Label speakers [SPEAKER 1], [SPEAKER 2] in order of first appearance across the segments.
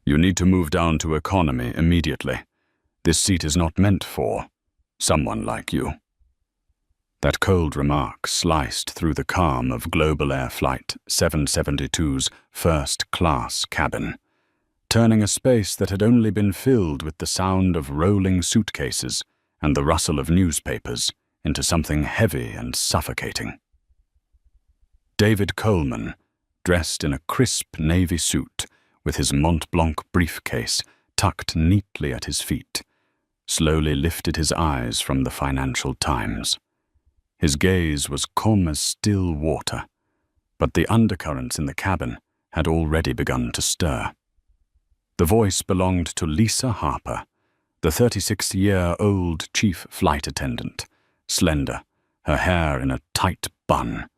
[SPEAKER 1] You need to move down to economy immediately. This seat is not meant for someone like you." That cold remark sliced through the calm of Global Air Flight 772's first-class cabin, turning a space that had only been filled with the sound of rolling suitcases and the rustle of newspapers into something heavy and suffocating. David Coleman, dressed in a crisp navy suit with his Mont Blanc briefcase tucked neatly at his feet, slowly lifted his eyes from the Financial Times. His gaze was calm as still water, but the undercurrents in the cabin had already begun to stir. The voice belonged to Lisa Harper, the 36-year-old chief flight attendant, slender, her hair in a tight bun,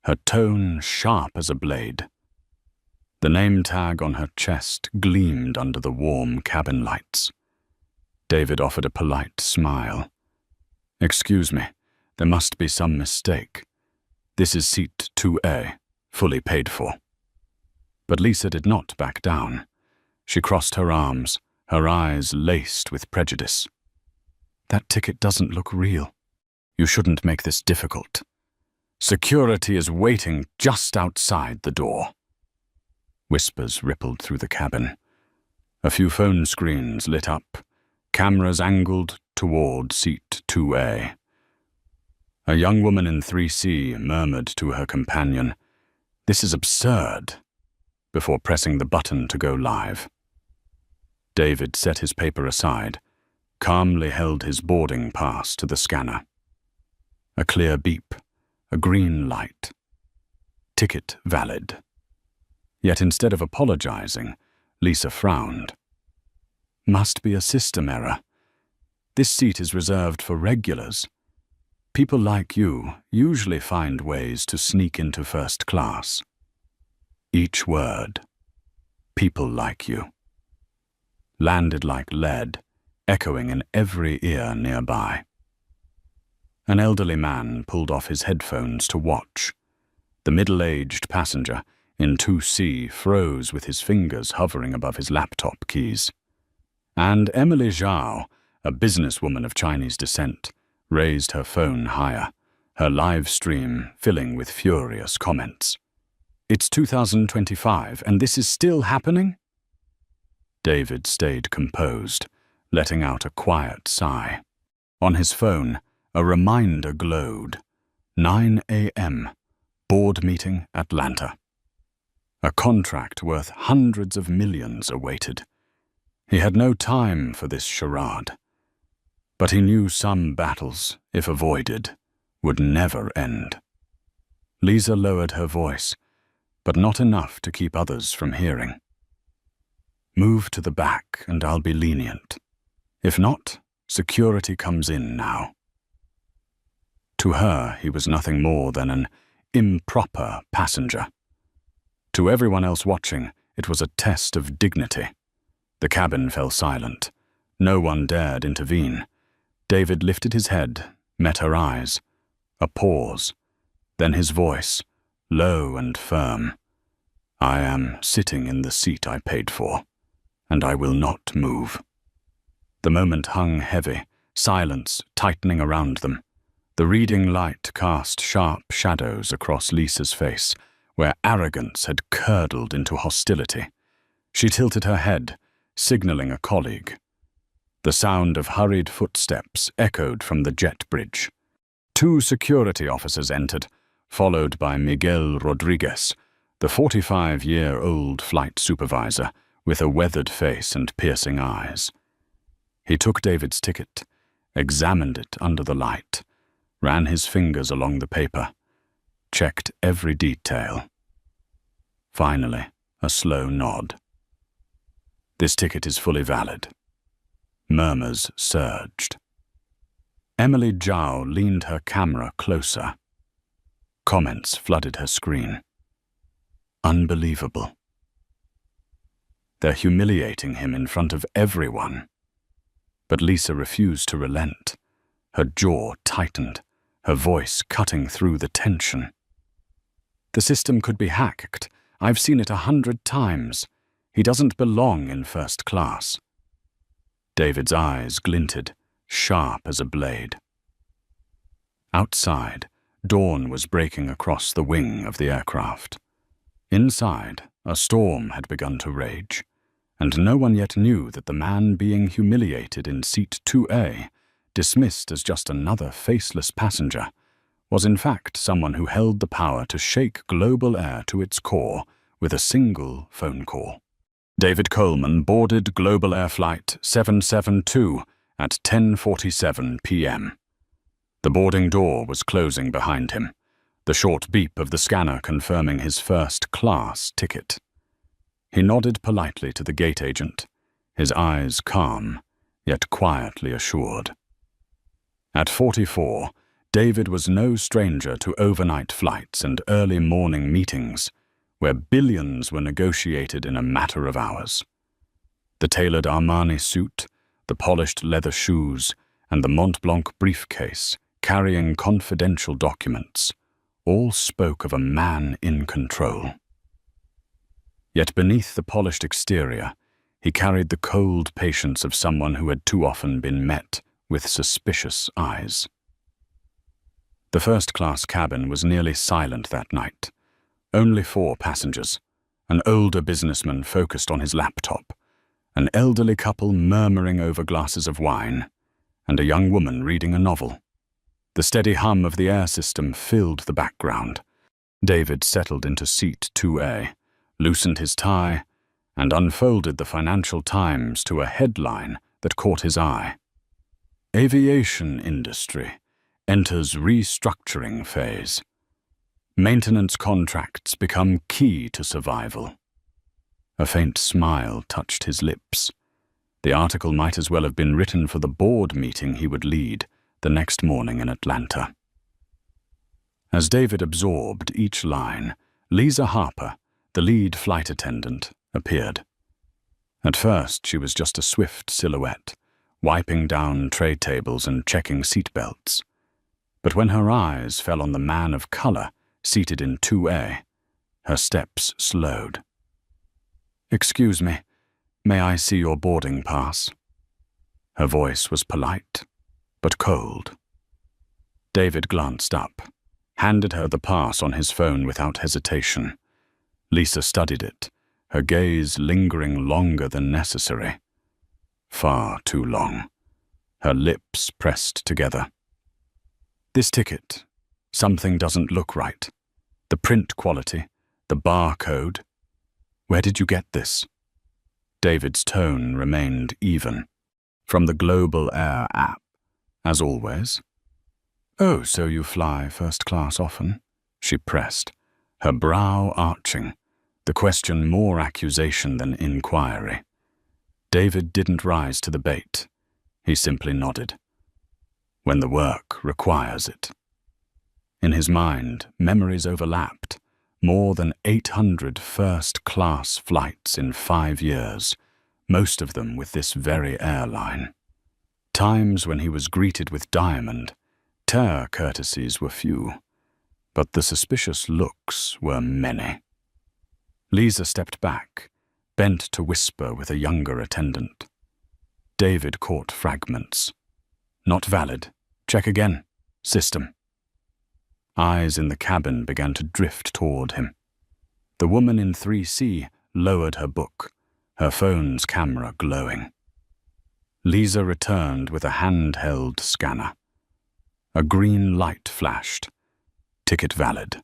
[SPEAKER 1] her tone sharp as a blade. The name tag on her chest gleamed under the warm cabin lights. David offered a polite smile. "Excuse me, there must be some mistake. This is seat 2A, fully paid for." But Lisa did not back down. She crossed her arms, her eyes laced with prejudice. "That ticket doesn't look real. You shouldn't make this difficult. Security is waiting just outside the door." Whispers rippled through the cabin. A few phone screens lit up, cameras angled toward seat 2A. A young woman in 3C murmured to her companion, "This is absurd," before pressing the button to go live. David set his paper aside, calmly held his boarding pass to the scanner. A clear beep, a green light. Ticket valid. Yet instead of apologizing, Lisa frowned. "Must be a system error. This seat is reserved for regulars. People like you usually find ways to sneak into first class." Each word, "people like you," landed like lead, echoing in every ear nearby. An elderly man pulled off his headphones to watch. The middle-aged passenger in 2C froze with his fingers hovering above his laptop keys. And Emily Zhao, a businesswoman of Chinese descent, raised her phone higher, her live stream filling with furious comments. "It's 2025, and this is still happening?" David stayed composed, letting out a quiet sigh. On his phone, a reminder glowed. 9 a.m., board meeting, Atlanta. A contract worth hundreds of millions awaited. He had no time for this charade. But he knew some battles, if avoided, would never end. Lisa lowered her voice, but not enough to keep others from hearing. "Move to the back and I'll be lenient. If not, security comes in now." To her, he was nothing more than an improper passenger. To everyone else watching, it was a test of dignity. The cabin fell silent. No one dared intervene. David lifted his head, met her eyes. A pause. Then his voice, low and firm. "I am sitting in the seat I paid for, and I will not move." The moment hung heavy, silence tightening around them. The reading light cast sharp shadows across Lisa's face, where arrogance had curdled into hostility. She tilted her head, signaling a colleague. The sound of hurried footsteps echoed from the jet bridge. 2 security officers entered, followed by Miguel Rodriguez, the 45-year-old flight supervisor with a weathered face and piercing eyes. He took David's ticket, examined it under the light, ran his fingers along the paper, checked every detail. Finally, a slow nod. "This ticket is fully valid." Murmurs surged. Emily Zhao leaned her camera closer. Comments flooded her screen. "Unbelievable. They're humiliating him in front of everyone." But Lisa refused to relent. Her jaw tightened, her voice cutting through the tension. "The system could be hacked. I've seen it 100 times. He doesn't belong in first class." David's eyes glinted, sharp as a blade. Outside, dawn was breaking across the wing of the aircraft. Inside, a storm had begun to rage, and no one yet knew that the man being humiliated in seat 2A, dismissed as just another faceless passenger, was in fact someone who held the power to shake global air to its core with a single phone call. David Coleman boarded Global Air Flight 772 at 10:47 p.m. The boarding door was closing behind him, the short beep of the scanner confirming his first-class ticket. He nodded politely to the gate agent, his eyes calm, yet quietly assured. At 44, David was no stranger to overnight flights and early morning meetings, where billions were negotiated in a matter of hours. The tailored Armani suit, the polished leather shoes, and the Mont Blanc briefcase carrying confidential documents all spoke of a man in control. Yet beneath the polished exterior, he carried the cold patience of someone who had too often been met with suspicious eyes. The first-class cabin was nearly silent that night. Only 4 passengers, an older businessman focused on his laptop, an elderly couple murmuring over glasses of wine, and a young woman reading a novel. The steady hum of the air system filled the background. David settled into seat 2A, loosened his tie, and unfolded the Financial Times to a headline that caught his eye. Aviation industry enters restructuring phase. Maintenance contracts become key to survival. A faint smile touched his lips. The article might as well have been written for the board meeting he would lead the next morning in Atlanta. As David absorbed each line, Lisa Harper, the lead flight attendant, appeared. At first, she was just a swift silhouette, wiping down tray tables and checking seat belts. But when her eyes fell on the man of color seated in 2A, her steps slowed. "Excuse me, may I see your boarding pass?" Her voice was polite, but cold. David glanced up, handed her the pass on his phone without hesitation. Lisa studied it, her gaze lingering longer than necessary. Far too long. Her lips pressed together. "This ticket, something doesn't look right. The print quality, the barcode. Where did you get this?" David's tone remained even. "From the Global Air app, as always." "Oh, so you fly first class often?" she pressed, her brow arching, the question more accusation than inquiry. David didn't rise to the bait. He simply nodded. "When the work requires it." In his mind, memories overlapped. More than 800 first-class flights in 5 years, most of them with this very airline. Times when he was greeted with diamond, terre courtesies were few, but the suspicious looks were many. Lisa stepped back, bent to whisper with a younger attendant. David caught fragments. "Not valid. Check again. System." Eyes in the cabin began to drift toward him. The woman in 3C lowered her book, her phone's camera glowing. Lisa returned with a handheld scanner. A green light flashed. Ticket valid.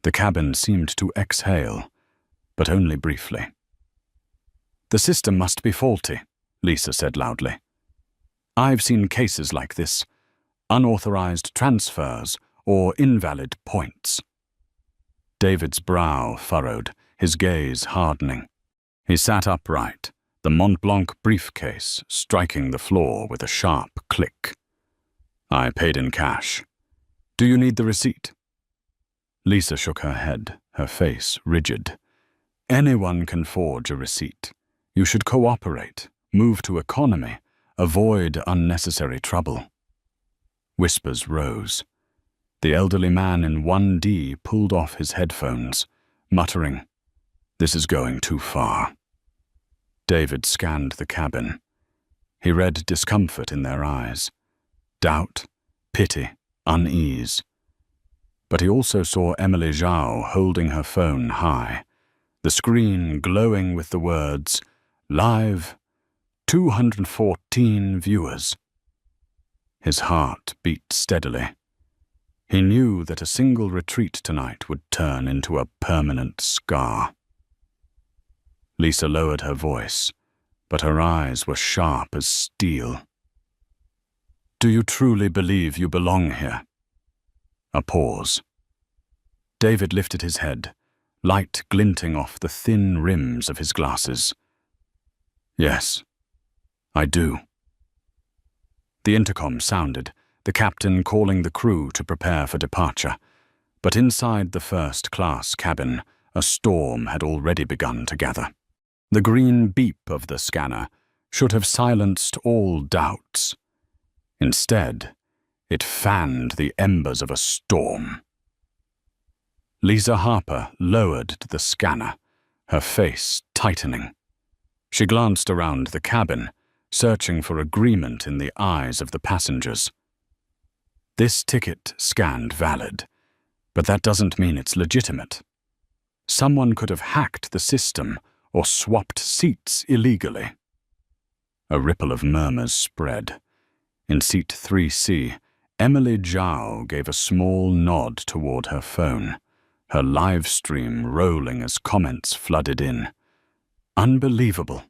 [SPEAKER 1] The cabin seemed to exhale, but only briefly. "The system must be faulty," Lisa said loudly. "I've seen cases like this. Unauthorized transfers or invalid points." David's brow furrowed, his gaze hardening. He sat upright, the Mont Blanc briefcase striking the floor with a sharp click. "I paid in cash. Do you need the receipt?" Lisa shook her head, her face rigid. "Anyone can forge a receipt. You should cooperate, move to economy, avoid unnecessary trouble." Whispers rose. The elderly man in 1D pulled off his headphones, muttering, "This is going too far." David scanned the cabin. He read discomfort in their eyes, doubt, pity, unease. But he also saw Emily Zhao holding her phone high, the screen glowing with the words, "Live, 214 viewers." His heart beat steadily. He knew that a single retreat tonight would turn into a permanent scar. Lisa lowered her voice, but her eyes were sharp as steel. "Do you truly believe you belong here?" A pause. David lifted his head, light glinting off the thin rims of his glasses. "Yes, I do." The intercom sounded, the captain calling the crew to prepare for departure. But inside the first-class cabin, a storm had already begun to gather. The green beep of the scanner should have silenced all doubts. Instead, it fanned the embers of a storm. Lisa Harper lowered the scanner, her face tightening. She glanced around the cabin, searching for agreement in the eyes of the passengers. This ticket scanned valid, but that doesn't mean it's legitimate. Someone could have hacked the system or swapped seats illegally. A ripple of murmurs spread. In seat 3C, Emily Zhao gave a small nod toward her phone, her live stream rolling as comments flooded in. Unbelievable.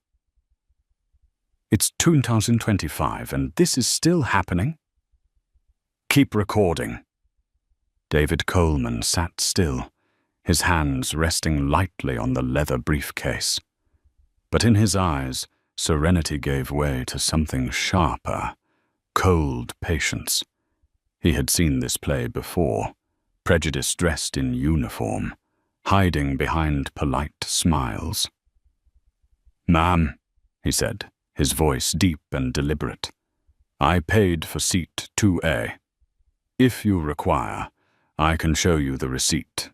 [SPEAKER 1] It's 2025 and this is still happening? Keep recording. David Coleman sat still, his hands resting lightly on the leather briefcase. But in his eyes, serenity gave way to something sharper, cold patience. He had seen this play before, prejudice dressed in uniform, hiding behind polite smiles. "Ma'am," he said, his voice deep and deliberate, "I paid for seat 2A. If you require, I can show you the receipt."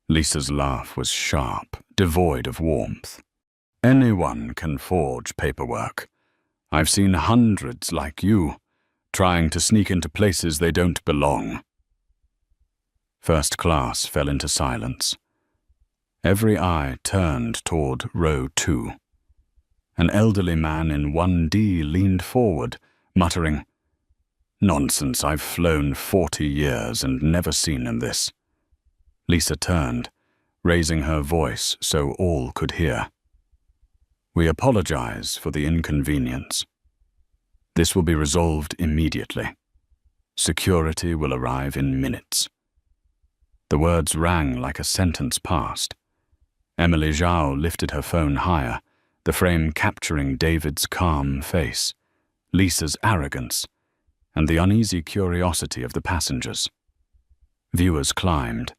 [SPEAKER 1] Lisa's laugh was sharp, devoid of warmth. "Anyone can forge paperwork. I've seen hundreds like you, trying to sneak into places they don't belong." First class fell into silence. Every eye turned toward row 2. An elderly man in 1D leaned forward, muttering, "Nonsense, I've flown 40 years and never seen this." Lisa turned, raising her voice so all could hear. "We apologize for the inconvenience. This will be resolved immediately. Security will arrive in minutes." The words rang like a sentence passed. Emily Zhao lifted her phone higher, the frame capturing David's calm face, Lisa's arrogance, and the uneasy curiosity of the passengers. Viewers climbed,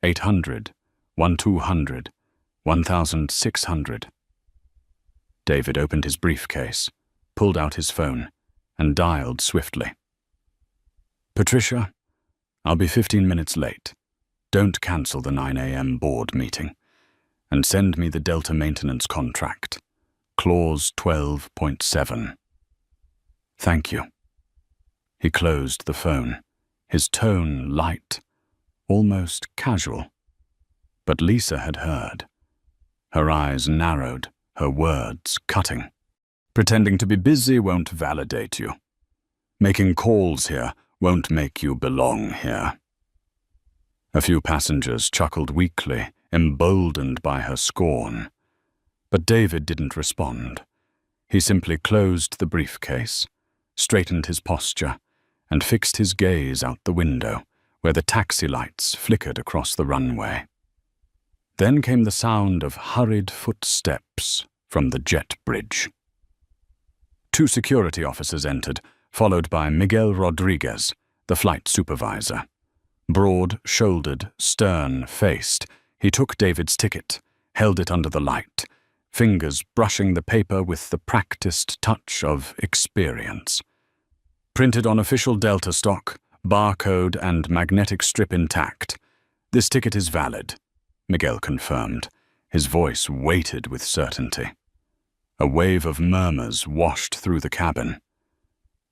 [SPEAKER 1] 800, 1200, 1600. David opened his briefcase, pulled out his phone, and dialed swiftly. "Patricia, I'll be 15 minutes late. Don't cancel the 9 a.m. board meeting. And send me the Delta maintenance contract. Clause 12.7. Thank you." He closed the phone, his tone light, almost casual. But Lisa had heard. Her eyes narrowed, her words cutting. "Pretending to be busy won't validate you. Making calls here won't make you belong here." A few passengers chuckled weakly, emboldened by her scorn. But David didn't respond. He simply closed the briefcase, straightened his posture, and fixed his gaze out the window, where the taxi lights flickered across the runway. Then came the sound of hurried footsteps from the jet bridge. 2 security officers entered, followed by Miguel Rodriguez, the flight supervisor. Broad-shouldered, stern-faced, he took David's ticket, held it under the light, fingers brushing the paper with the practiced touch of experience. "Printed on official Delta stock, barcode and magnetic strip intact. This ticket is valid," Miguel confirmed, his voice weighted with certainty. A wave of murmurs washed through the cabin.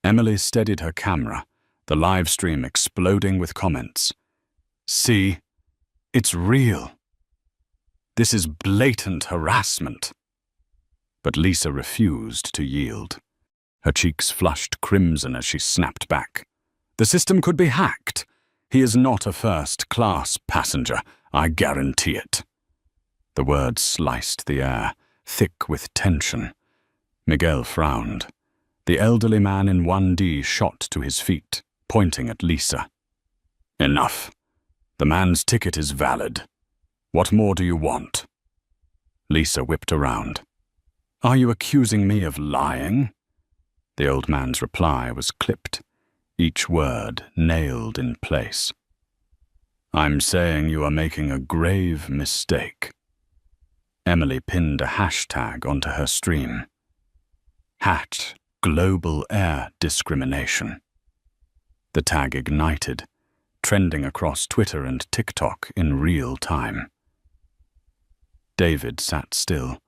[SPEAKER 1] Emily steadied her camera, the live stream exploding with comments. "See, it's real. This is blatant harassment." But Lisa refused to yield. Her cheeks flushed crimson as she snapped back. "The system could be hacked. He is not a first-class passenger, I guarantee it." The words sliced the air, thick with tension. Miguel frowned. The elderly man in 1D shot to his feet, pointing at Lisa. "Enough. The man's ticket is valid. What more do you want?" Lisa whipped around. "Are you accusing me of lying?" The old man's reply was clipped, each word nailed in place. "I'm saying you are making a grave mistake." Emily pinned a hashtag onto her stream. #Global Air Discrimination. The tag ignited, trending across Twitter and TikTok in real time. David sat still,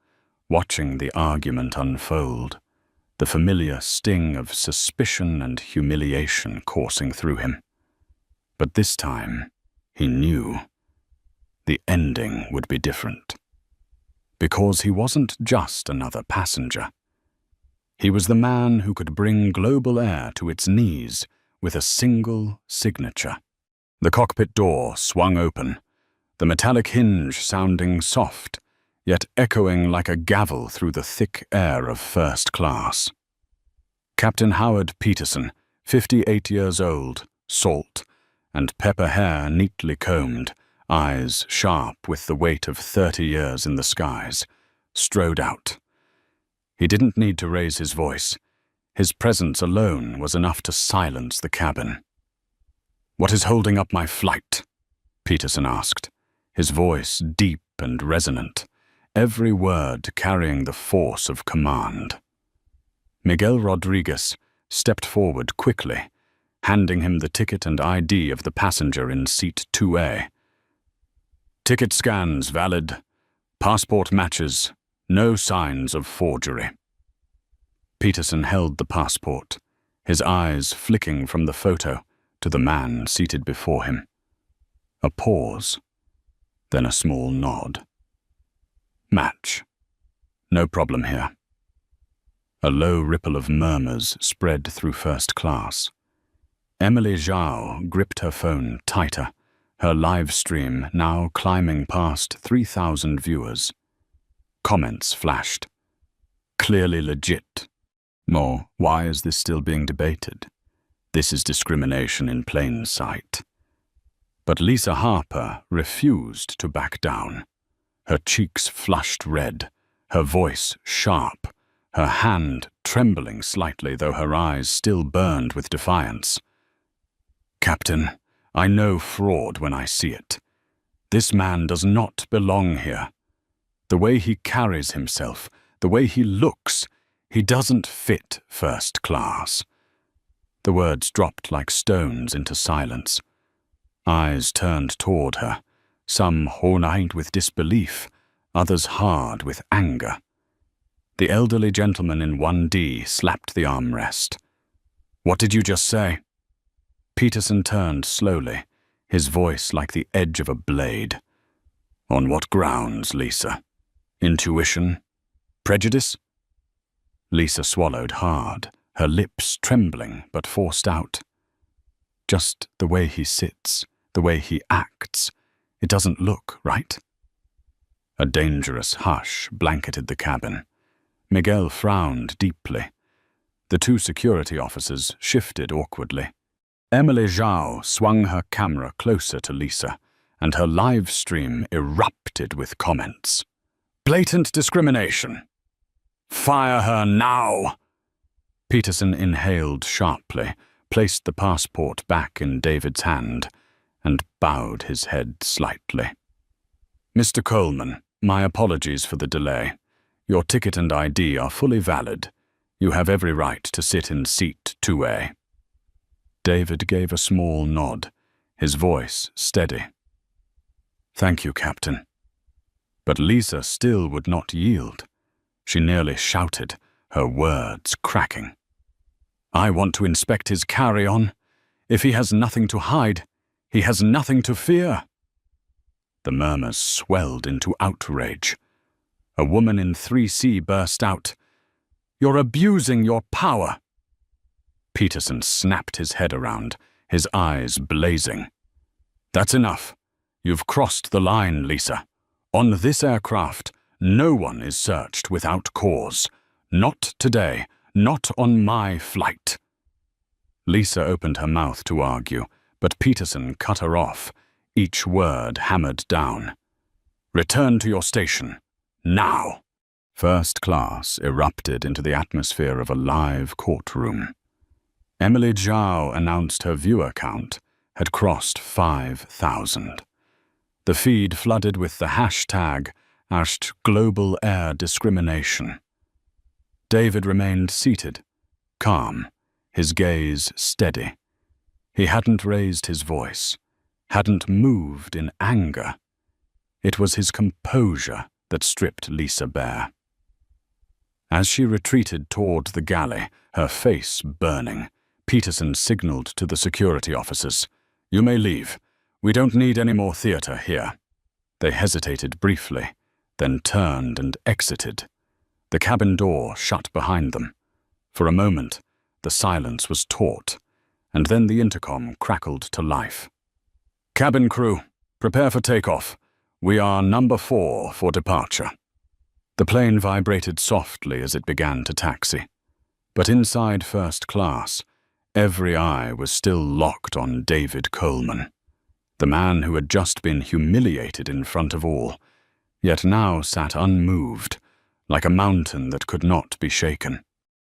[SPEAKER 1] watching the argument unfold, the familiar sting of suspicion and humiliation coursing through him. But this time, he knew the ending would be different. Because he wasn't just another passenger. He was the man who could bring global air to its knees with a single signature. The cockpit door swung open, the metallic hinge sounding soft, yet echoing like a gavel through the thick air of first class. Captain Howard Peterson, 58 years old, salt, and pepper hair neatly combed, eyes sharp with the weight of 30 years in the skies, strode out. He didn't need to raise his voice. His presence alone was enough to silence the cabin. "What is holding up my flight?" Peterson asked, his voice deep and resonant, every word carrying the force of command. Miguel Rodriguez stepped forward quickly, handing him the ticket and ID of the passenger in seat 2A. "Ticket scans valid. Passport matches. No signs of forgery." Peterson held the passport, his eyes flicking from the photo to the man seated before him. A pause, then a small nod. "Match. No problem here." A low ripple of murmurs spread through first class. Emily Zhao gripped her phone tighter, her live stream now climbing past 3,000 viewers. Comments flashed. "Clearly legit." More, "Why is this still being debated? This is discrimination in plain sight." But Lisa Harper refused to back down. Her cheeks flushed red, her voice sharp, her hand trembling slightly though her eyes still burned with defiance. "Captain, I know fraud when I see it. This man does not belong here. The way he carries himself, the way he looks, he doesn't fit first class." The words dropped like stones into silence. Eyes turned toward her, some horn-eyed with disbelief, others hard with anger. The elderly gentleman in 1D slapped the armrest. "What did you just say?" Peterson turned slowly, his voice like the edge of a blade. "On what grounds, Lisa? Intuition? Prejudice?" Lisa swallowed hard, her lips trembling but forced out. "Just the way he sits, the way he acts. It doesn't look right." A dangerous hush blanketed the cabin. Miguel frowned deeply. The two security officers shifted awkwardly. Emily Zhao swung her camera closer to Lisa, and her live stream erupted with comments. "Blatant discrimination. Fire her now." Peterson inhaled sharply, placed the passport back in David's hand, and bowed his head slightly. "Mr. Coleman, my apologies for the delay. Your ticket and ID are fully valid. You have every right to sit in seat 2A. David gave a small nod, his voice steady. "Thank you, Captain." But Lisa still would not yield. She nearly shouted, her words cracking. "I want to inspect his carry-on. If he has nothing to hide, he has nothing to fear." The murmurs swelled into outrage. A woman in 3C burst out, "You're abusing your power." Peterson snapped his head around, his eyes blazing. "That's enough. You've crossed the line, Lisa. On this aircraft, no one is searched without cause. Not today, not on my flight." Lisa opened her mouth to argue, but Peterson cut her off, each word hammered down. "Return to your station. Now." First class erupted into the atmosphere of a live courtroom. Emily Zhao announced her viewer count had crossed 5,000. The feed flooded with the hashtag #Global Air Discrimination. David remained seated, calm, his gaze steady. He hadn't raised his voice, hadn't moved in anger. It was his composure that stripped Lisa bare. As she retreated toward the galley, her face burning, Peterson signaled to the security officers, "You may leave. We don't need any more theater here." They hesitated briefly, then turned and exited. The cabin door shut behind them. For a moment, the silence was taut, and then the intercom crackled to life. "Cabin crew, prepare for takeoff. We are number 4 for departure." The plane vibrated softly as it began to taxi. But inside first class, every eye was still locked on David Coleman, the man who had just been humiliated in front of all, yet now sat unmoved, like a mountain that could not be shaken.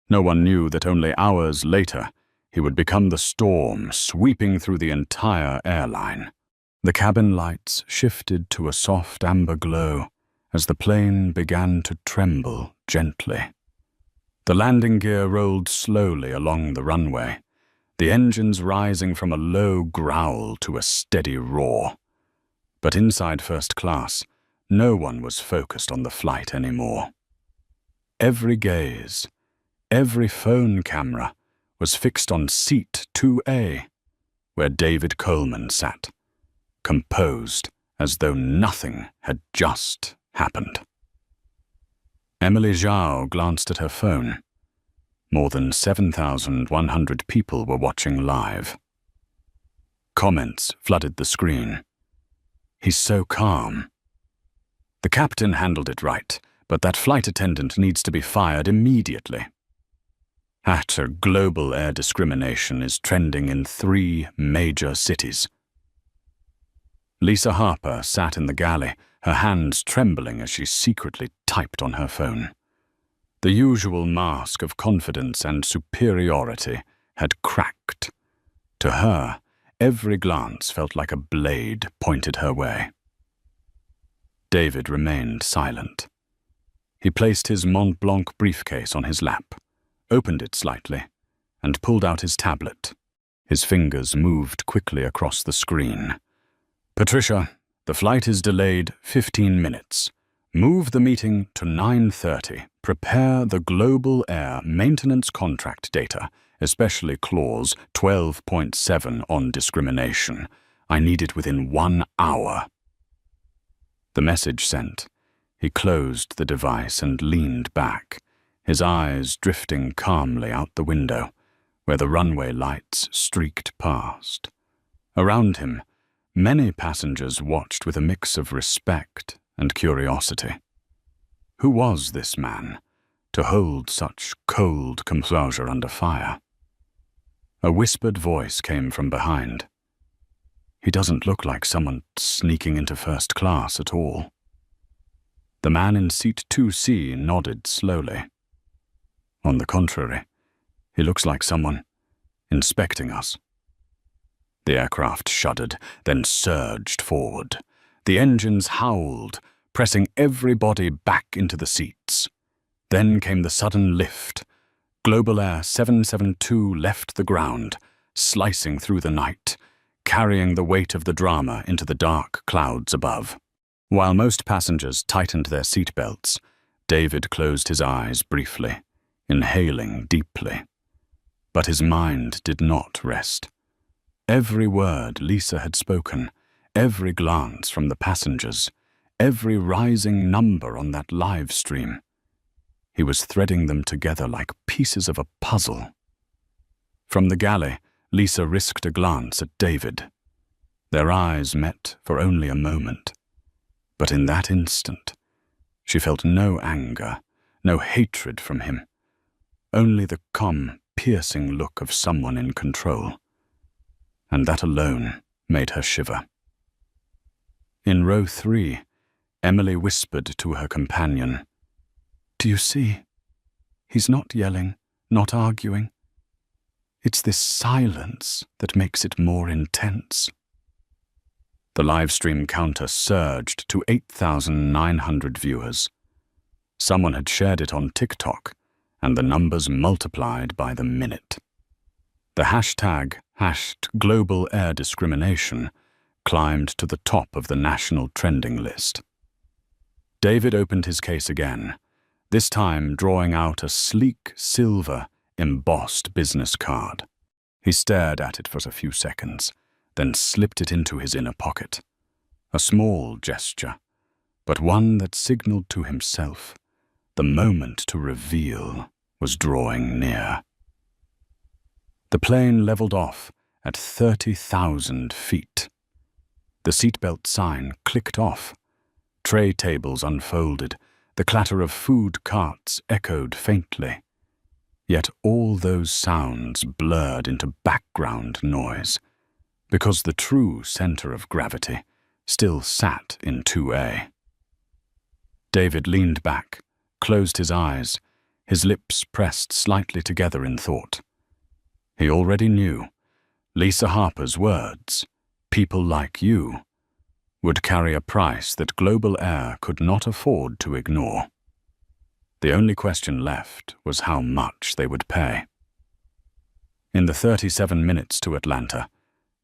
[SPEAKER 1] No one knew that only hours later he would become the storm sweeping through the entire airline. The cabin lights shifted to a soft amber glow as the plane began to tremble gently. The landing gear rolled slowly along the runway, the engines rising from a low growl to a steady roar. But inside first class, no one was focused on the flight anymore. Every gaze, every phone camera was fixed on seat 2A, where David Coleman sat, composed as though nothing had just happened. Emily Zhao glanced at her phone. More than 7,100 people were watching live. Comments flooded the screen. "He's so calm." "The captain handled it right, but that flight attendant needs to be fired immediately." Global air discrimination is trending in 3 major cities. Lisa Harper sat in the galley, her hands trembling as she secretly typed on her phone. The usual mask of confidence and superiority had cracked. To her, every glance felt like a blade pointed her way. David remained silent. He placed his Mont Blanc briefcase on his lap, opened it slightly, and pulled out his tablet. His fingers moved quickly across the screen. "Patricia, the flight is delayed 15 minutes. Move the meeting to 9:30. Prepare the Global Air Maintenance Contract data, especially Clause 12.7 on discrimination. I need it within 1 hour." The message sent. He closed the device and leaned back, his eyes drifting calmly out the window, where the runway lights streaked past. Around him, many passengers watched with a mix of respect and curiosity. Who was this man, to hold such cold composure under fire? A whispered voice came from behind. "He doesn't look like someone sneaking into first class at all." The man in seat 2C nodded slowly. "On the contrary, he looks like someone inspecting us." The aircraft shuddered, then surged forward. The engines howled, pressing everybody back into the seats. Then came the sudden lift. Global Air 772 left the ground, slicing through the night, carrying the weight of the drama into the dark clouds above. While most passengers tightened their seatbelts, David closed his eyes briefly, inhaling deeply. But his mind did not rest. Every word Lisa had spoken, every glance from the passengers, every rising number on that live stream. He was threading them together like pieces of a puzzle. From the galley, Lisa risked a glance at David. Their eyes met for only a moment. But in that instant, she felt no anger, no hatred from him, only the calm, piercing look of someone in control. And that alone made her shiver. In row 3, Emily whispered to her companion, "Do you see? He's not yelling, not arguing. It's this silence that makes it more intense." The livestream counter surged to 8,900 viewers. Someone had shared it on TikTok, and the numbers multiplied by the minute. The hashtag #GlobalAirDiscrimination climbed to the top of the national trending list. David opened his case again, this time drawing out a sleek silver embossed business card. He stared at it for a few seconds, then slipped it into his inner pocket. A small gesture, but one that signaled to himself the moment to reveal was drawing near. The plane leveled off at 30,000 feet. The seatbelt sign clicked off. Tray tables unfolded. The clatter of food carts echoed faintly. Yet all those sounds blurred into background noise, because the true center of gravity still sat in 2A. David leaned back, closed his eyes, his lips pressed slightly together in thought. He already knew Lisa Harper's words, "People like you," would carry a price that Global Air could not afford to ignore. The only question left was how much they would pay. In the 37 minutes to Atlanta,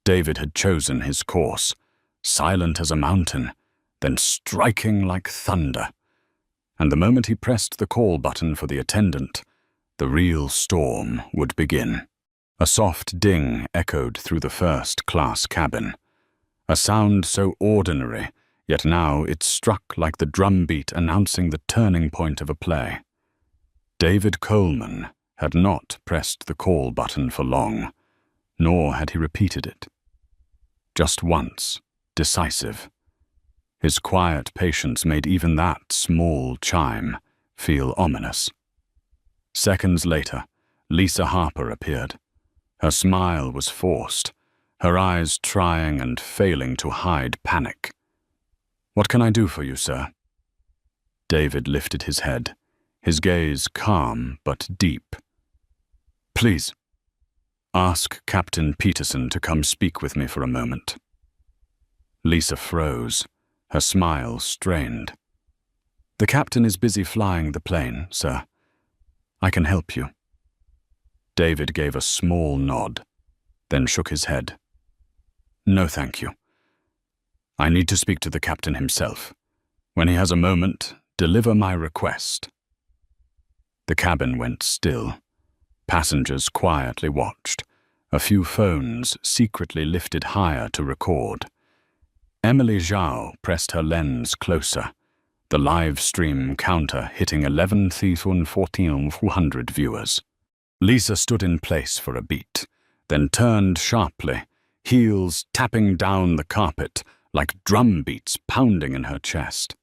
[SPEAKER 1] David had chosen his course, silent as a mountain, then striking like thunder. And the moment he pressed the call button for the attendant, the real storm would begin. A soft ding echoed through the first-class cabin. A sound so ordinary, yet now it struck like the drumbeat announcing the turning point of a play. David Coleman had not pressed the call button for long, nor had he repeated it. Just once, decisive. His quiet patience made even that small chime feel ominous. Seconds later, Lisa Harper appeared. Her smile was forced, her eyes trying and failing to hide panic. "What can I do for you, sir?" David lifted his head, his gaze calm but deep. "Please, ask Captain Peterson to come speak with me for a moment." Lisa froze, her smile strained. "The captain is busy flying the plane, sir. I can help you." David gave a small nod, then shook his head. "No, thank you. I need to speak to the captain himself. When he has a moment, deliver my request." The cabin went still. Passengers quietly watched, a few phones secretly lifted higher to record. Emily Zhao pressed her lens closer, the live stream counter hitting 11,400 viewers. Lisa stood in place for a beat, then turned sharply, heels tapping down the carpet like drum beats pounding in her chest.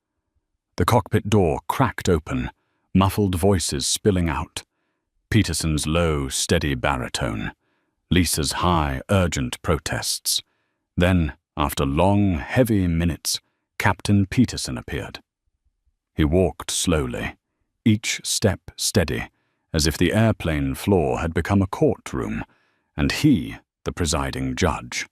[SPEAKER 1] The cockpit door cracked open, muffled voices spilling out. Peterson's low, steady baritone, Lisa's high, urgent protests. Then, after long, heavy minutes, Captain Peterson appeared. He walked slowly, each step steady, as if the airplane floor had become a courtroom, and he the presiding judge.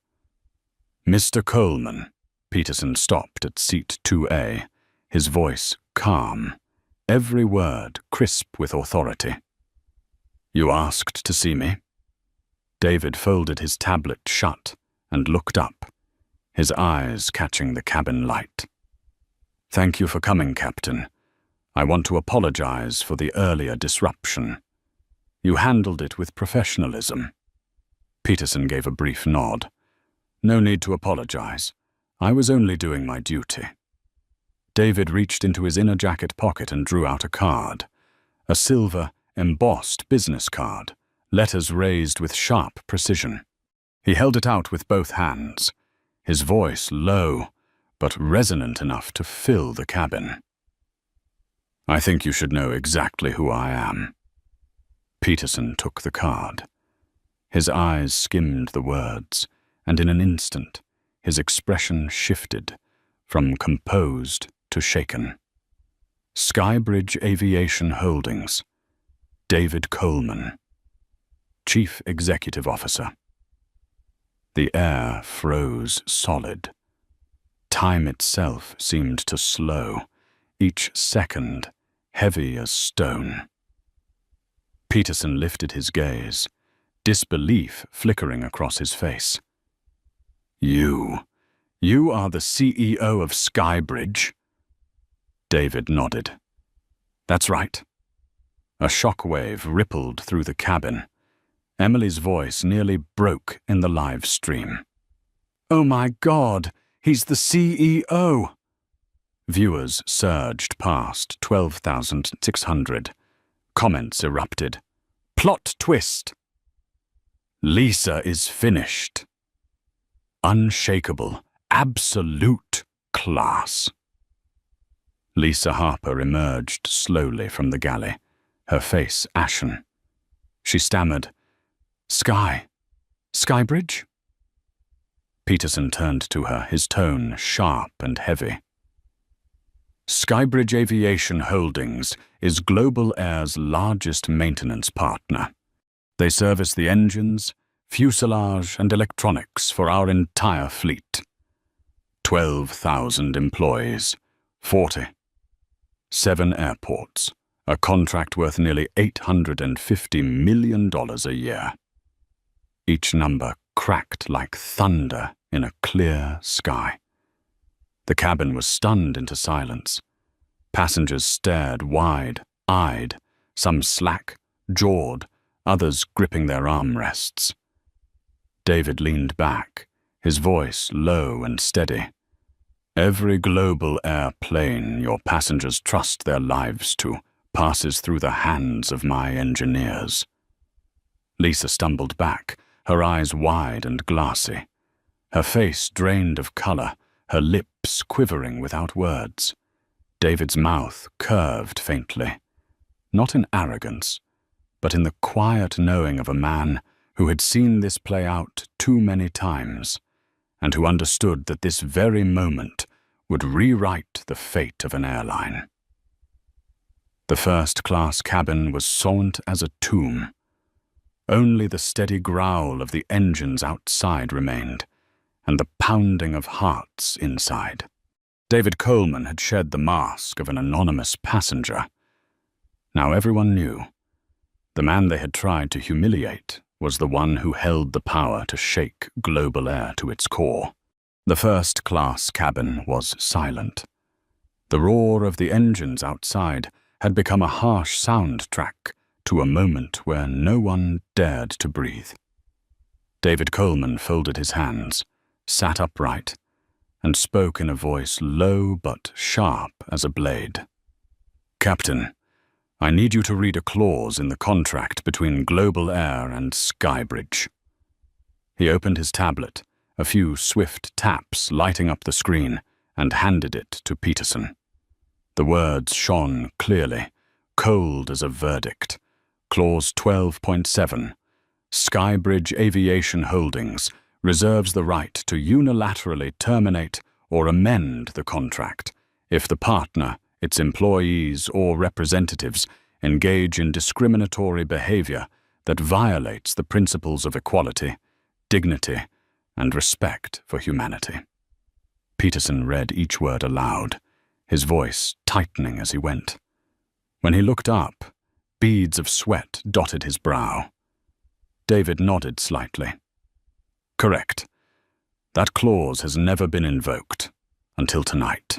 [SPEAKER 1] "Mr. Coleman," Peterson stopped at seat 2A, his voice calm, every word crisp with authority. "You asked to see me?" David folded his tablet shut and looked up, his eyes catching the cabin light. "Thank you for coming, Captain. I want to apologize for the earlier disruption. You handled it with professionalism." Peterson gave a brief nod. "No need to apologize. I was only doing my duty." David reached into his inner jacket pocket and drew out a card. A silver, embossed business card, letters raised with sharp precision. He held it out with both hands, his voice low, but resonant enough to fill the cabin. "I think you should know exactly who I am." Peterson took the card. His eyes skimmed the words, and in an instant, his expression shifted from composed to shaken. Skybridge Aviation Holdings, David Coleman, Chief Executive Officer. The air froze solid. Time itself seemed to slow, each second heavy as stone. Peterson lifted his gaze, disbelief flickering across his face. You are the CEO of Skybridge?" David nodded. "That's right." A shockwave rippled through the cabin. Emily's voice nearly broke in the live stream. "Oh my God, he's the CEO!" Viewers surged past 12,600. Comments erupted. "Plot twist!" "Lisa is finished." "Unshakable, absolute class." Lisa Harper emerged slowly from the galley, her face ashen. She stammered, Skybridge?" Peterson turned to her, his tone sharp and heavy. "Skybridge Aviation Holdings is Global Air's largest maintenance partner. They service the engines, fuselage, and electronics for our entire fleet. 12,000 employees, 7 airports, a contract worth nearly $850 million a year." Each number cracked like thunder in a clear sky. The cabin was stunned into silence. Passengers stared wide-eyed, some slack-jawed, others gripping their armrests. David leaned back, his voice low and steady. "Every Global Air plane your passengers trust their lives to passes through the hands of my engineers." Lisa stumbled back, her eyes wide and glassy. Her face drained of color, her lips quivering without words. David's mouth curved faintly, not in arrogance, but in the quiet knowing of a man who had seen this play out too many times, and who understood that this very moment would rewrite the fate of an airline. The first-class cabin was silent as a tomb. Only the steady growl of the engines outside remained, and the pounding of hearts inside. David Coleman had shed the mask of an anonymous passenger. Now everyone knew. The man they had tried to humiliate was the one who held the power to shake Global Air to its core. The first-class cabin was silent. The roar of the engines outside had become a harsh soundtrack to a moment where no one dared to breathe. David Coleman folded his hands, sat upright, and spoke in a voice low but sharp as a blade. "Captain, I need you to read a clause in the contract between Global Air and Skybridge." He opened his tablet, a few swift taps lighting up the screen, and handed it to Peterson. The words shone clearly, cold as a verdict. Clause 12.7. Skybridge Aviation Holdings reserves the right to unilaterally terminate or amend the contract if the partner, its employees, or representatives engage in discriminatory behavior that violates the principles of equality, dignity, and respect for humanity. Peterson read each word aloud, his voice tightening as he went. When he looked up, beads of sweat dotted his brow. David nodded slightly. "Correct. That clause has never been invoked until tonight."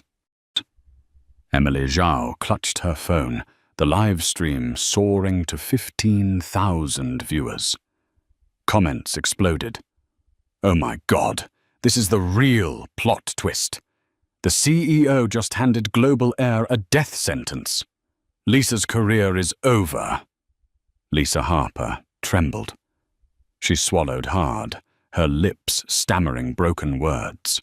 [SPEAKER 1] Emily Zhao clutched her phone, the live stream soaring to 15,000 viewers. Comments exploded. "Oh my God, this is the real plot twist. The CEO just handed Global Air a death sentence. Lisa's career is over." Lisa Harper trembled. She swallowed hard, her lips stammering broken words.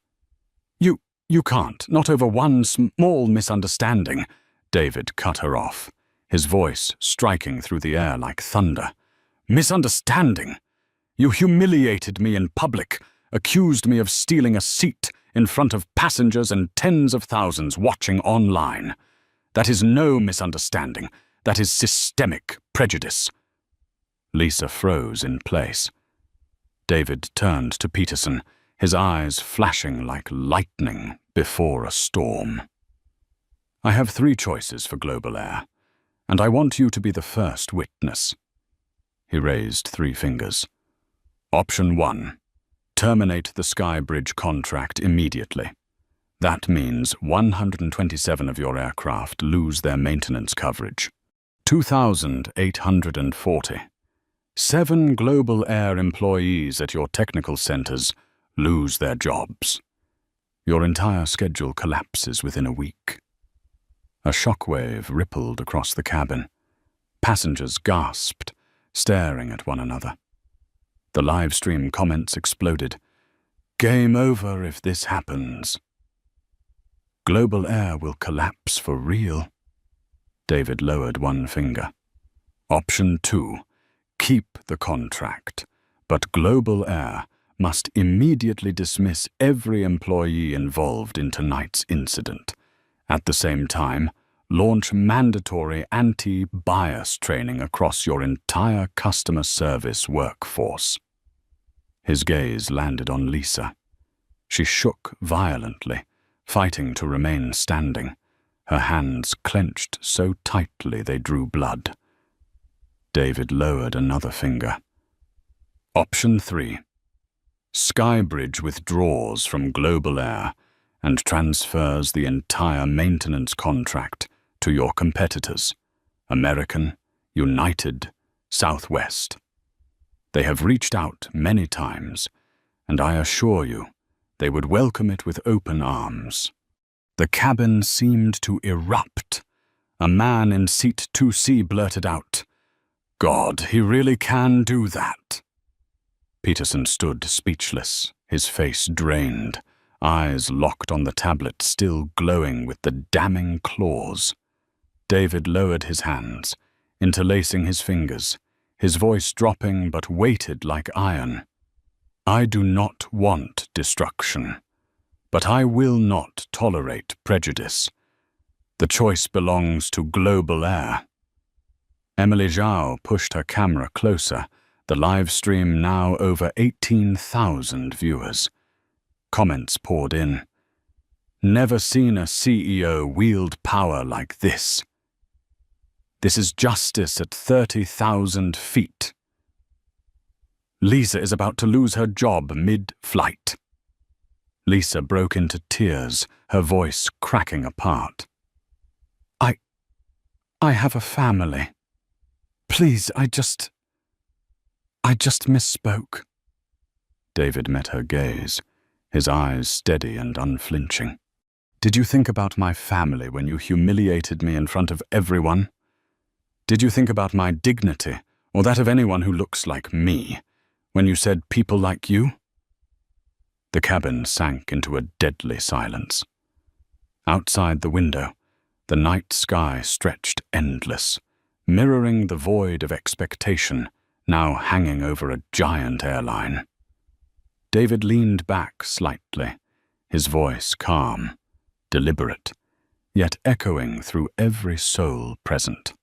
[SPEAKER 1] You can't, not over one small misunderstanding." David cut her off, his voice striking through the air like thunder. "Misunderstanding? You humiliated me in public, accused me of stealing a seat in front of passengers and tens of thousands watching online. That is no misunderstanding. That is systemic prejudice." Lisa froze in place. David turned to Peterson, his eyes flashing like lightning before a storm. "I have 3 choices for Global Air, and I want you to be the first witness." He raised 3 fingers. Option 1. Terminate the Skybridge contract immediately. That means 127 of your aircraft lose their maintenance coverage. 2,840. 7 Global Air employees at your technical centers lose their jobs. Your entire schedule collapses within a week. A shockwave rippled across the cabin. Passengers gasped, staring at one another. The live stream comments exploded. "Game over if this happens." "Global Air will collapse for real." David lowered one finger. Option 2. Keep the contract, but Global Air must immediately dismiss every employee involved in tonight's incident. At the same time, launch mandatory anti-bias training across your entire customer service workforce. His gaze landed on Lisa. She shook violently, fighting to remain standing, her hands clenched so tightly they drew blood. David lowered another finger. Option 3. Skybridge withdraws from Global Air and transfers the entire maintenance contract to your competitors, American, United, Southwest. They have reached out many times, and I assure you, they would welcome it with open arms. The cabin seemed to erupt. A man in seat 2C blurted out, "God, he really can do that." Peterson stood speechless, his face drained, eyes locked on the tablet still glowing with the damning claws. David lowered his hands, interlacing his fingers, his voice dropping but weighted like iron. "I do not want destruction, but I will not tolerate prejudice. The choice belongs to Global Air." Emily Zhao pushed her camera closer, the live stream now over 18,000 viewers. Comments poured in. "Never seen a CEO wield power like this. This is justice at 30,000 feet. Lisa is about to lose her job mid-flight." Lisa broke into tears, her voice cracking apart. I have a family. Please, I just misspoke." David met her gaze, his eyes steady and unflinching. "Did you think about my family when you humiliated me in front of everyone? Did you think about my dignity, or that of anyone who looks like me, when you said people like you?" The cabin sank into a deadly silence. Outside the window, the night sky stretched endless, mirroring the void of expectation now hanging over a giant airline. David leaned back slightly, his voice calm, deliberate, yet echoing through every soul present.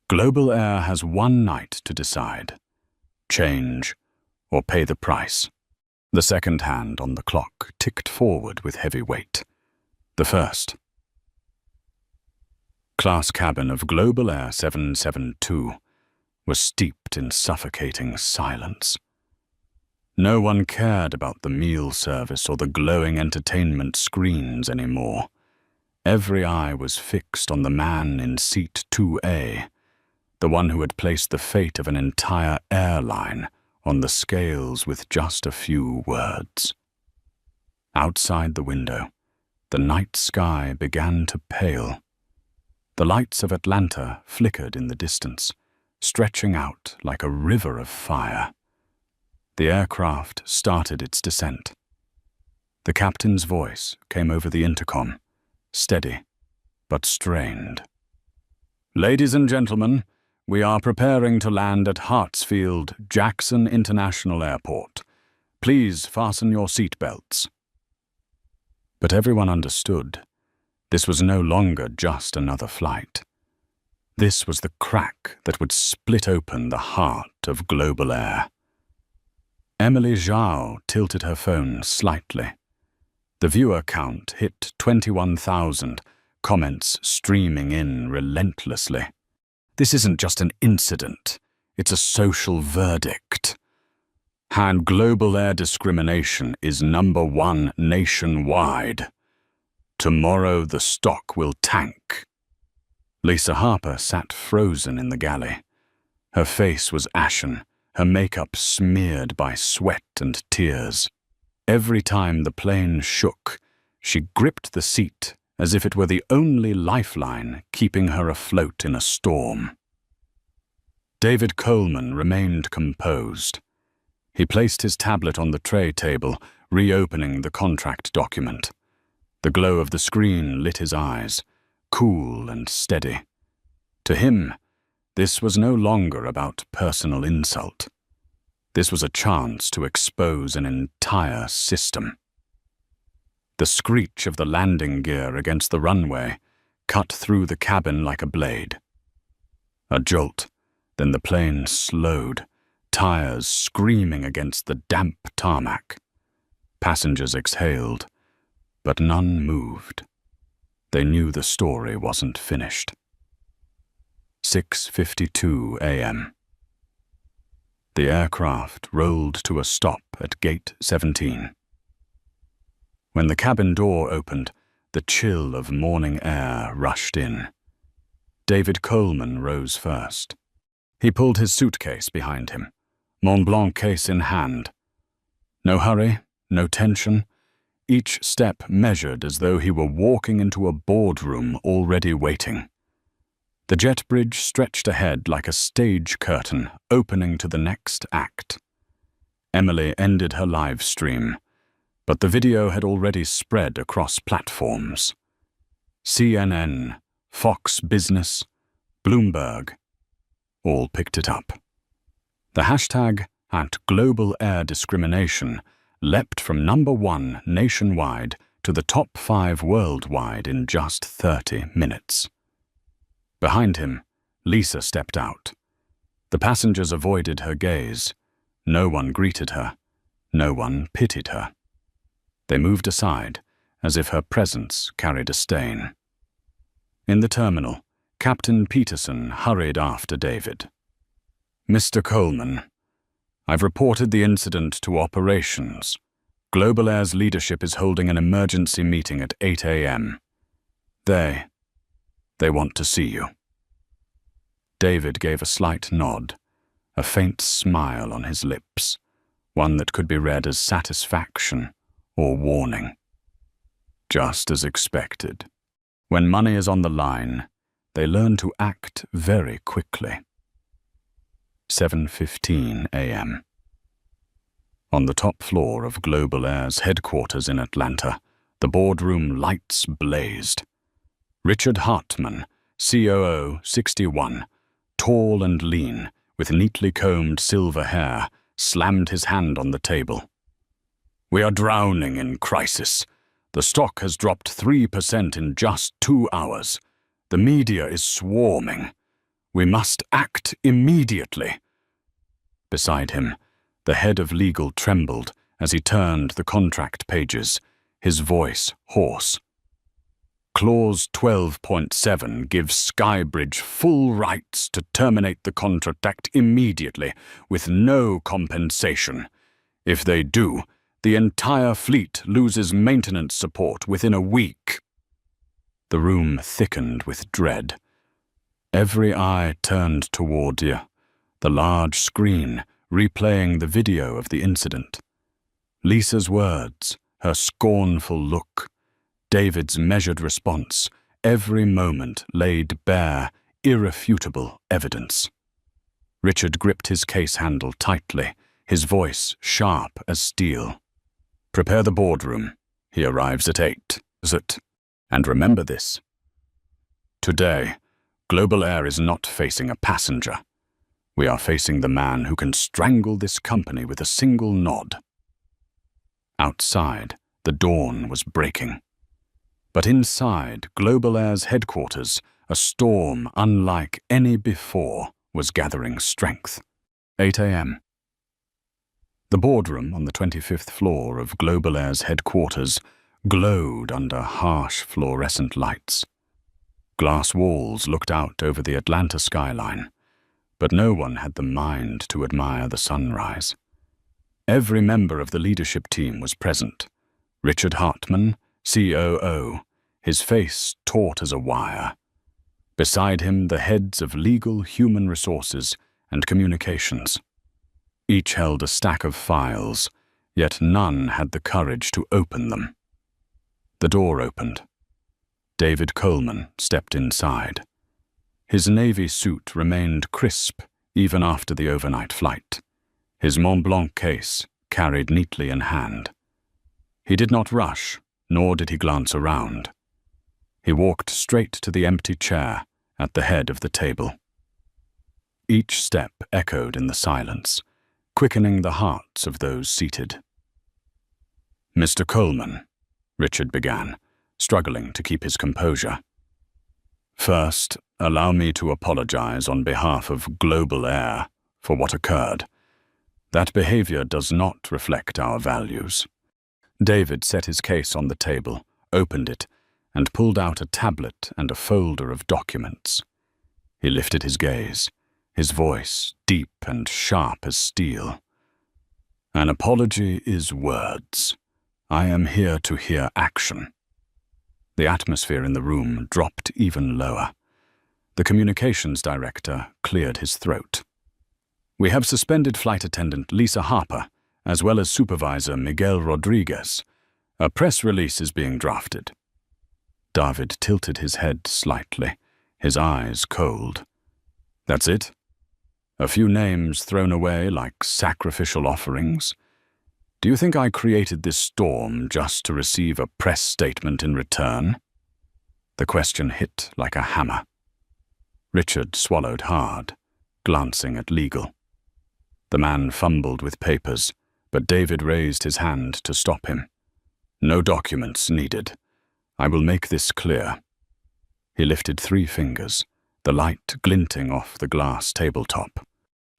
[SPEAKER 1] Global Air has one night to decide: change or pay the price. The second hand on the clock ticked forward with heavy weight. The first. Class cabin of Global Air 772 was steeped in suffocating silence. No one cared about the meal service or the glowing entertainment screens anymore. Every eye was fixed on the man in seat 2A, the one who had placed the fate of an entire airline on the scales with just a few words. Outside the window, the night sky began to pale. The lights of Atlanta flickered in the distance, stretching out like a river of fire. The aircraft started its descent. The captain's voice came over the intercom, steady but strained. "Ladies and gentlemen, we are preparing to land at Hartsfield-Jackson International Airport. Please fasten your seatbelts." But everyone understood. This was no longer just another flight. This was the crack that would split open the heart of global air. Emily Zhao tilted her phone slightly. The viewer count hit 21,000, comments streaming in relentlessly. This isn't just an incident, it's a social verdict. And global air discrimination is #1 nationwide. Tomorrow the stock will tank. Lisa Harper sat frozen in the galley. Her face was ashen, her makeup smeared by sweat and tears. Every time the plane shook, she gripped the seat as if it were the only lifeline keeping her afloat in a storm. David Coleman remained composed. He placed his tablet on the tray table, reopening the contract document. The glow of the screen lit his eyes, cool and steady. To him, this was no longer about personal insult. This was a chance to expose an entire system. The screech of the landing gear against the runway cut through the cabin like a blade. A jolt, then the plane slowed, tires screaming against the damp tarmac. Passengers exhaled, but none moved. They knew the story wasn't finished. 6:52 a.m. The aircraft rolled to a stop at Gate 17. When the cabin door opened, the chill of morning air rushed in. David Coleman rose first. He pulled his suitcase behind him, Mont Blanc case in hand. No hurry, no tension, each step measured as though he were walking into a boardroom already waiting. The jet bridge stretched ahead like a stage curtain opening to the next act. Emily ended her live stream, but the video had already spread across platforms. CNN, Fox Business, Bloomberg, all picked it up. The hashtag @GlobalAirDiscrimination leapt from #1 nationwide to the top 5 worldwide in just 30 minutes. Behind him, Lisa stepped out. The passengers avoided her gaze. No one greeted her. No one pitied her. They moved aside, as if her presence carried a stain. In the terminal, Captain Peterson hurried after David. "Mr. Coleman, I've reported the incident to operations. Global Air's leadership is holding an emergency meeting at 8 a.m. They want to see you." David gave a slight nod, a faint smile on his lips, one that could be read as satisfaction or warning. Just as expected. When money is on the line, they learn to act very quickly. 7:15 a.m. On the top floor of Global Air's headquarters in Atlanta, the boardroom lights blazed. Richard Hartman, COO 61, tall and lean, with neatly combed silver hair, slammed his hand on the table. "We are drowning in crisis. The stock has dropped 3% in just 2 hours. The media is swarming. We must act immediately." Beside him, the head of legal trembled as he turned the contract pages, his voice hoarse. "Clause 12.7 gives Skybridge full rights to terminate the contract immediately, with no compensation. If they do, the entire fleet loses maintenance support within a week." The room thickened with dread. Every eye turned toward you, the large screen replaying the video of the incident. Lisa's words, her scornful look, David's measured response, every moment laid bare irrefutable evidence. Richard gripped his case handle tightly, his voice sharp as steel. "Prepare the boardroom. He arrives at 8. And remember this. Today, Global Air is not facing a passenger. We are facing the man who can strangle this company with a single nod." Outside, the dawn was breaking. But inside Global Air's headquarters, a storm unlike any before was gathering strength. 8 a.m. The boardroom on the 25th floor of Global Air's headquarters glowed under harsh fluorescent lights. Glass walls looked out over the Atlanta skyline, but no one had the mind to admire the sunrise. Every member of the leadership team was present. Richard Hartman, COO, his face taut as a wire. Beside him, the heads of legal, human resources, and communications. Each held a stack of files, yet none had the courage to open them. The door opened. David Coleman stepped inside. His navy suit remained crisp even after the overnight flight, his Mont Blanc case carried neatly in hand. He did not rush, nor did he glance around. He walked straight to the empty chair at the head of the table. Each step echoed in the silence, quickening the hearts of those seated. "Mr. Coleman," Richard began, struggling to keep his composure. "First, allow me to apologize on behalf of Global Air for what occurred. That behavior does not reflect our values." David set his case on the table, opened it, and pulled out a tablet and a folder of documents. He lifted his gaze, his voice deep and sharp as steel. "An apology is words. I am here to hear action." The atmosphere in the room dropped even lower. The communications director cleared his throat. "We have suspended flight attendant Lisa Harper, as well as supervisor Miguel Rodriguez. A press release is being drafted." David tilted his head slightly, his eyes cold. "That's it? A few names thrown away like sacrificial offerings? Do you think I created this storm just to receive a press statement in return?" The question hit like a hammer. Richard swallowed hard, glancing at legal. The man fumbled with papers, but David raised his hand to stop him. "No documents needed. I will make this clear." He lifted 3 fingers, the light glinting off the glass tabletop.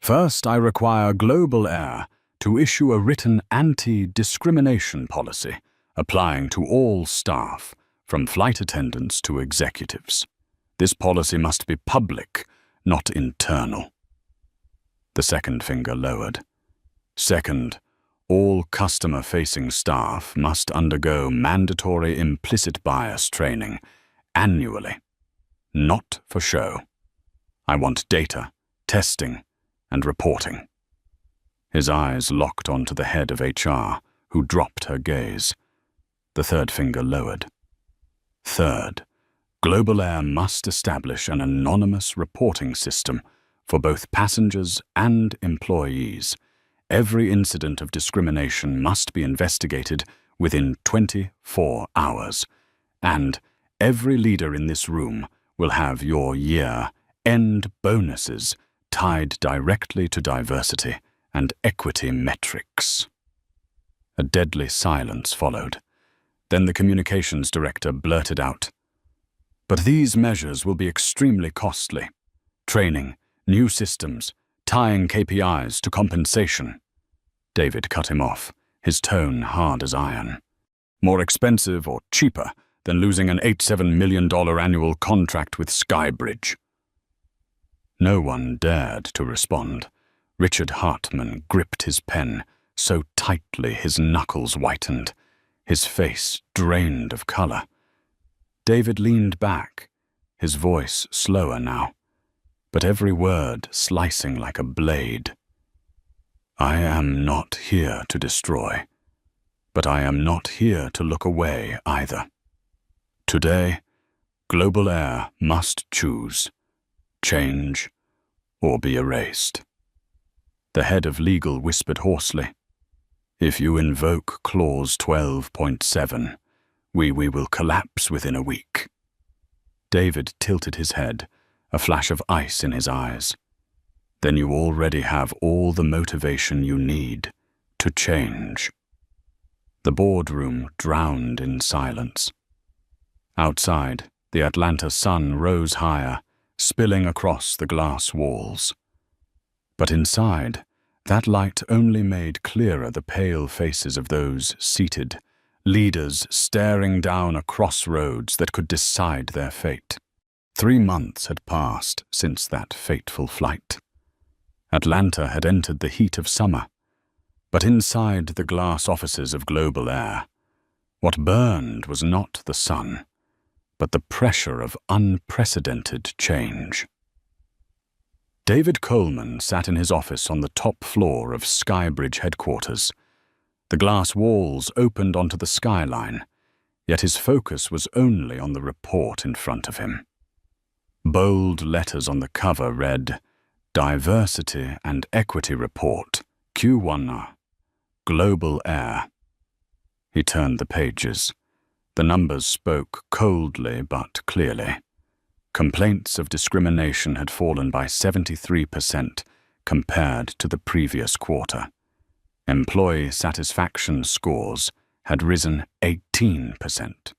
[SPEAKER 1] "First, I require Global Air to issue a written anti-discrimination policy applying to all staff, from flight attendants to executives. This policy must be public, not internal." The second finger lowered. "Second, all customer-facing staff must undergo mandatory implicit bias training annually, not for show. I want data, testing, and reporting." His eyes locked onto the head of HR, who dropped her gaze. The third finger lowered. "Third, Global Air must establish an anonymous reporting system for both passengers and employees. Every incident of discrimination must be investigated within 24 hours, and every leader in this room will have your year-end bonuses tied directly to diversity and equity metrics." A deadly silence followed. Then the communications director blurted out, "But these measures will be extremely costly. Training, new systems, tying KPIs to compensation." David cut him off, his tone hard as iron. "More expensive or cheaper than losing an $87 million annual contract with Skybridge." No one dared to respond. Richard Hartman gripped his pen so tightly his knuckles whitened, his face drained of color. David leaned back, his voice slower now, but every word slicing like a blade. I am not here to destroy, but I am not here to look away either. Today, Global Air must choose, change, or be erased. The head of legal whispered hoarsely, "If you invoke Clause 12.7, we will collapse within a week." David tilted his head, a flash of ice in his eyes. "Then you already have all the motivation you need to change." The boardroom drowned in silence. Outside, the Atlanta sun rose higher, spilling across the glass walls. But inside, that light only made clearer the pale faces of those seated, leaders staring down a crossroads that could decide their fate. 3 months had passed since that fateful flight. Atlanta had entered the heat of summer, but inside the glass offices of Global Air, what burned was not the sun, but the pressure of unprecedented change. David Coleman sat in his office on the top floor of Skybridge headquarters. The glass walls opened onto the skyline, yet his focus was only on the report in front of him. Bold letters on the cover read, "Diversity and Equity Report, Q1, Global Air." He turned the pages. The numbers spoke coldly but clearly. Complaints of discrimination had fallen by 73% compared to the previous quarter. Employee satisfaction scores had risen 18%.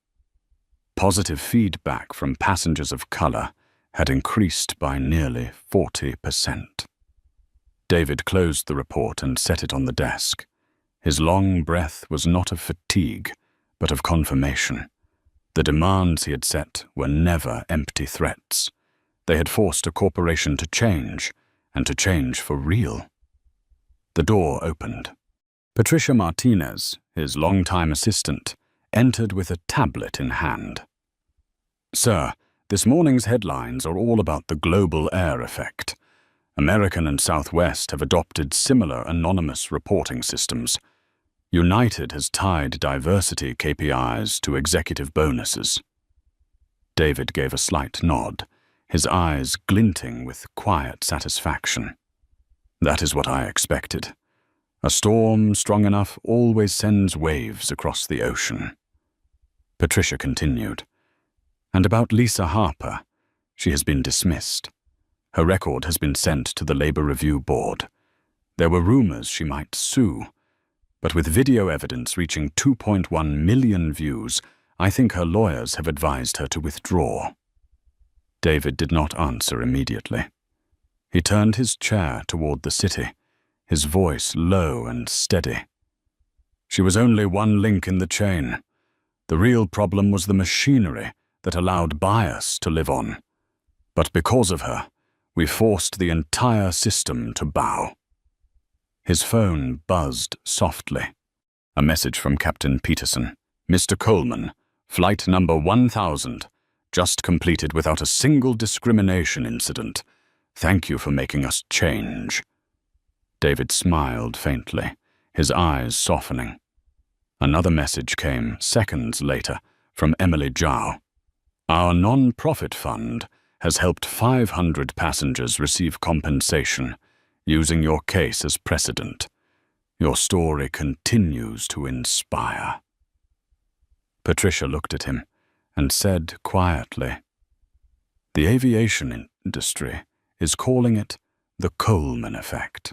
[SPEAKER 1] Positive feedback from passengers of color had increased by nearly 40%. David closed the report and set it on the desk. His long breath was not of fatigue, but of confirmation. The demands he had set were never empty threats. They had forced a corporation to change, and to change for real. The door opened. Patricia Martinez, his longtime assistant, entered with a tablet in hand. "Sir, this morning's headlines are all about the global air effect. American and Southwest have adopted similar anonymous reporting systems. United has tied diversity KPIs to executive bonuses." David gave a slight nod, his eyes glinting with quiet satisfaction. "That is what I expected. A storm strong enough always sends waves across the ocean." Patricia continued, "And about Lisa Harper, she has been dismissed. Her record has been sent to the Labor Review Board. There were rumors she might sue, but with video evidence reaching 2.1 million views, I think her lawyers have advised her to withdraw." David did not answer immediately. He turned his chair toward the city, his voice low and steady. "She was only one link in the chain. The real problem was the machinery that allowed bias to live on. But because of her, we forced the entire system to bow." His phone buzzed softly. A message from Captain Peterson. "Mr. Coleman, flight number 1000, just completed without a single discrimination incident. Thank you for making us change." David smiled faintly, his eyes softening. Another message came seconds later from Emily Zhao. "Our non-profit fund has helped 500 passengers receive compensation, using your case as precedent. Your story continues to inspire." Patricia looked at him and said quietly, "The aviation industry is calling it the Coleman effect.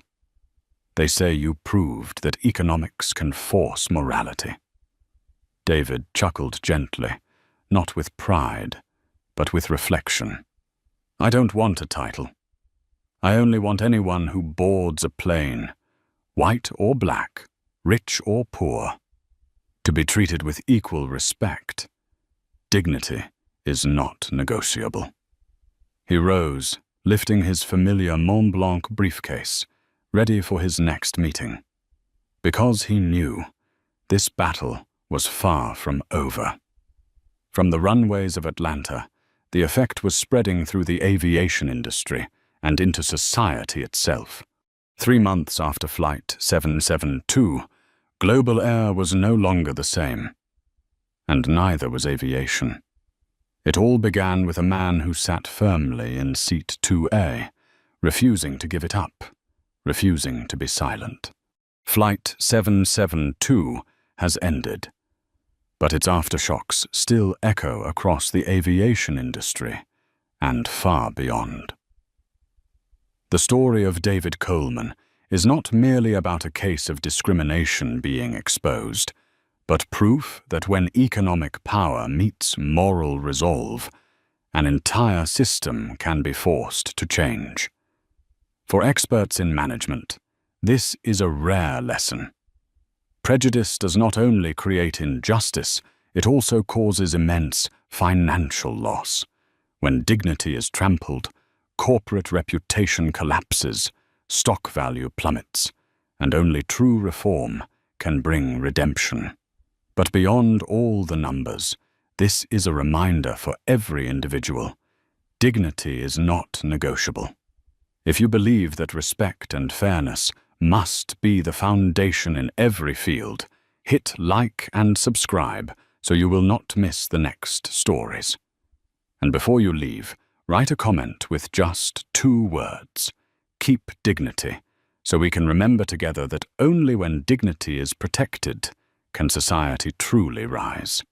[SPEAKER 1] They say you proved that economics can force morality." David chuckled gently, not with pride, but with reflection. "I don't want a title. I only want anyone who boards a plane, white or black, rich or poor, to be treated with equal respect. Dignity is not negotiable." He rose, lifting his familiar Mont Blanc briefcase, ready for his next meeting. Because he knew this battle was far from over. From the runways of Atlanta, the effect was spreading through the aviation industry and into society itself. 3 months after Flight 772, global air was no longer the same, and neither was aviation. It all began with a man who sat firmly in seat 2A, refusing to give it up, refusing to be silent. Flight 772 has ended, but its aftershocks still echo across the aviation industry and far beyond. The story of David Coleman is not merely about a case of discrimination being exposed, but proof that when economic power meets moral resolve, an entire system can be forced to change. For experts in management, this is a rare lesson. Prejudice does not only create injustice, it also causes immense financial loss. When dignity is trampled, corporate reputation collapses, stock value plummets, and only true reform can bring redemption. But beyond all the numbers, this is a reminder for every individual. Dignity is not negotiable. If you believe that respect and fairness must be the foundation in every field, hit like and subscribe so you will not miss the next stories. And before you leave, write a comment with just 2 words. Keep dignity, so we can remember together that only when dignity is protected can society truly rise.